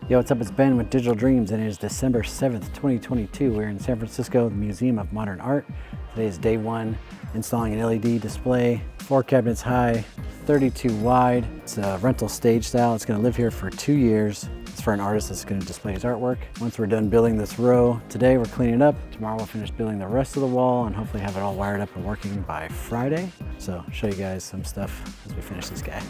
Yo, what's up? It's Ben with Digital Dreams, and it is December 7th, 2022. We're in San Francisco, the Museum of Modern Art. Today is day one, installing an LED display, 4 cabinets high, 32 wide. It's a rental stage style. It's gonna live here for 2 years. It's for an artist that's gonna display his artwork. Once we're done building this row, today we're cleaning it up. Tomorrow we'll finish building the rest of the wall and hopefully have it all wired up and working by Friday. So I'll show you guys some stuff as we finish this guy.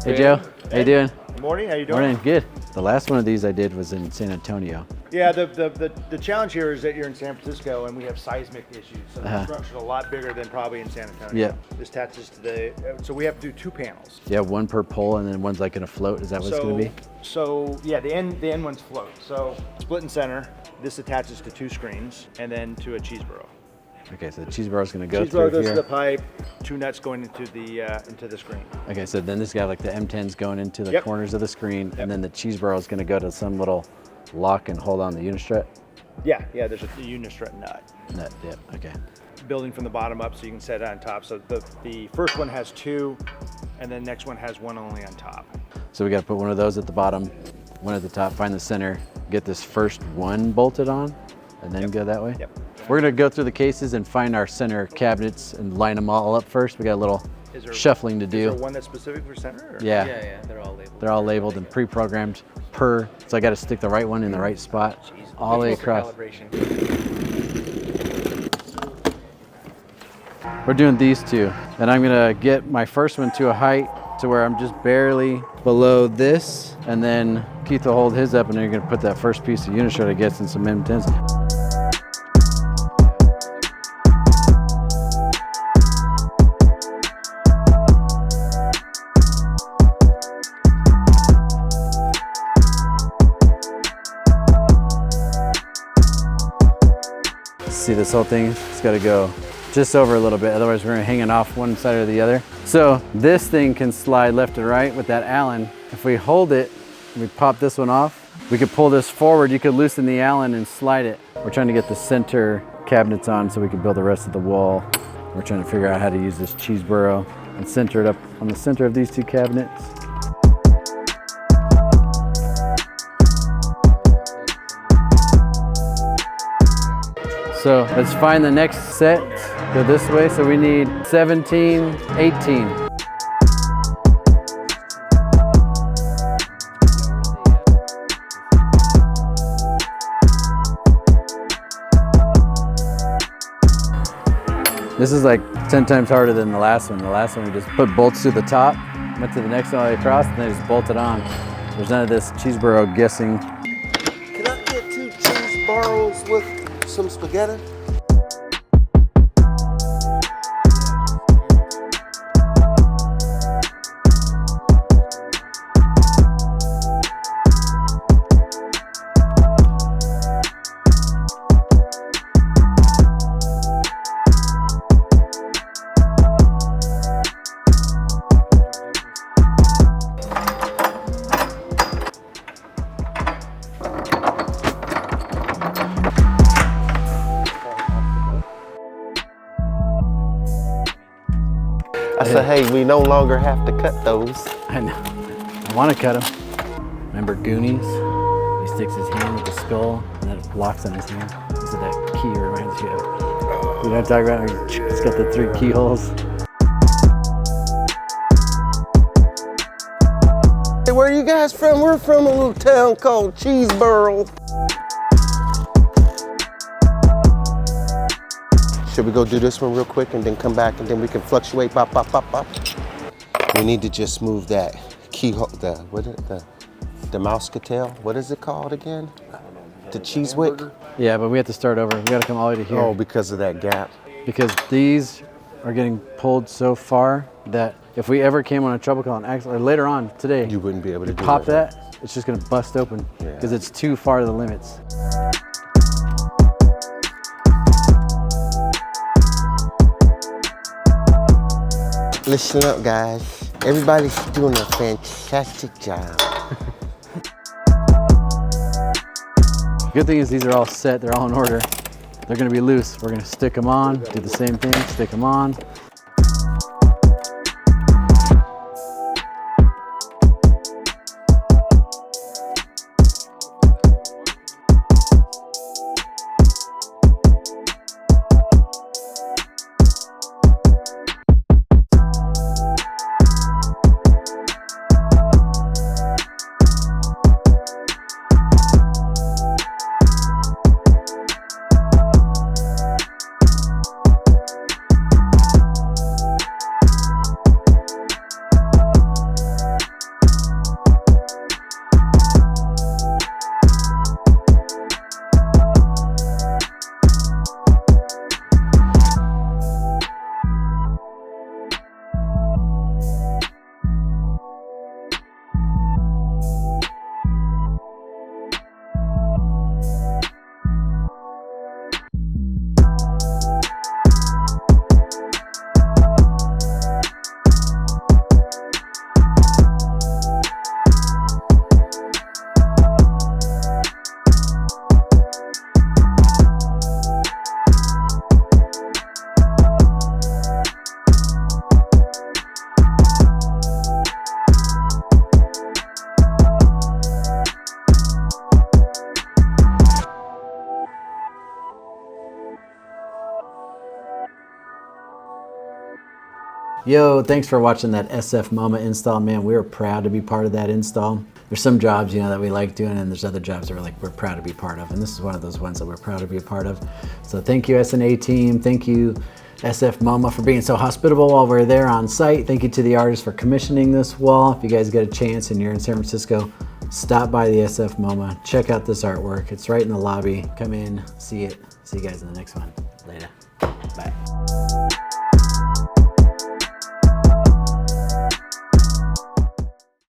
Hey Joe, how you doing? Good morning, how you doing? Morning, good. The last one of these I did was in San Antonio. Yeah, the challenge here is that you're in San Francisco and we have seismic issues. So the construction's a lot bigger than probably in San Antonio. Yeah. This attaches to the, so we have to do 2 panels. Yeah, one per pole and then one's like gonna float. Is that what it's gonna be? So yeah, the end ones float. So split in center, this attaches to 2 screens and then to a cheese burrow. Okay, so the cheese burrow is gonna go Cheese burrow through goes here. to the pipe, 2 nuts going into the screen. Okay, so then this got like the M10s going into the corners of the screen, and then the cheese burrow is gonna go to some little lock and hold on the unistrut? Yeah, there's a unistrut nut. Nut, yeah, okay. Building from the bottom up so you can set it on top. So the first one has 2, and then next one has 1 only on top. So we gotta put one of those at the bottom, one at the top, find the center, get this first one bolted on, and then go that way? Yep. We're gonna go through the cases and find our center cabinets and line them all up first. We got a little shuffling to do. Is there one that's specific for center? Or? Yeah, they're all labeled. They're all labeled and pre-programmed per, so I gotta stick the right one in the right spot, all the way across. We're doing these 2, and I'm gonna get my first one to a height to where I'm just barely below this, and then Keith will hold his up, and then you're gonna put that first piece of unistrut, I guess, in some M10s. See this whole thing? It's got to go just over a little bit, otherwise we're going to hang it off one side or the other. So this thing can slide left and right with that Allen. If we hold it, we pop this one off, we could pull this forward, you could loosen the Allen and slide it. We're trying to get the center cabinets on so we can build the rest of the wall. We're trying to figure out how to use this cheese burrow and center it up on the center of these 2 cabinets. So let's find the next set, go this way. So we need 17, 18. This is like 10 times harder than the last one. The last one we just put bolts through the top, went to the next one all the way across, and then just bolted on. There's none of this cheese burrow guessing. Can I get 2 cheese burrows with some spaghetti? I said, hey, we no longer have to cut those. I know. I want to cut him. Remember Goonies? He sticks his hand with the skull and then it locks on his hand. This is that key reminds you of. You know what I'm talking about? It's got the 3 keyholes. Hey, where are you guys from? We're from a little town called Cheeseboro. Should we go do this one real quick and then come back and then we can fluctuate, pop, pop, pop, pop? We need to just move that keyhole, the mouscatel, what is it called again? The cheese wick? Yeah, but we have to start over. We gotta come all the way to here. Oh, because of that gap. Because these are getting pulled so far that if we ever came on a trouble call and accidentally, later on today, You wouldn't be able to do pop that. that, it's just gonna bust open Yeah. because it's too far to the limits. Listen up, guys. Everybody's doing a fantastic job. Good thing is these are all set, they're all in order. They're gonna be loose. We're gonna stick them on, do the same thing, stick them on. Yo, thanks for watching that SF Mama install, man. We're proud to be part of that install. There's some jobs, you know, that we like doing, and there's other jobs that we're proud to be part of. And this is one of those ones that we're proud to be a part of. So thank you, SNA team. Thank you, SF Mama, for being so hospitable while we're there on site. Thank you to the artists for commissioning this wall. If you guys get a chance and you're in San Francisco, stop by the SF MoMA. Check out this artwork. It's right in the lobby. Come in, see it. See you guys in the next one. Later. Bye.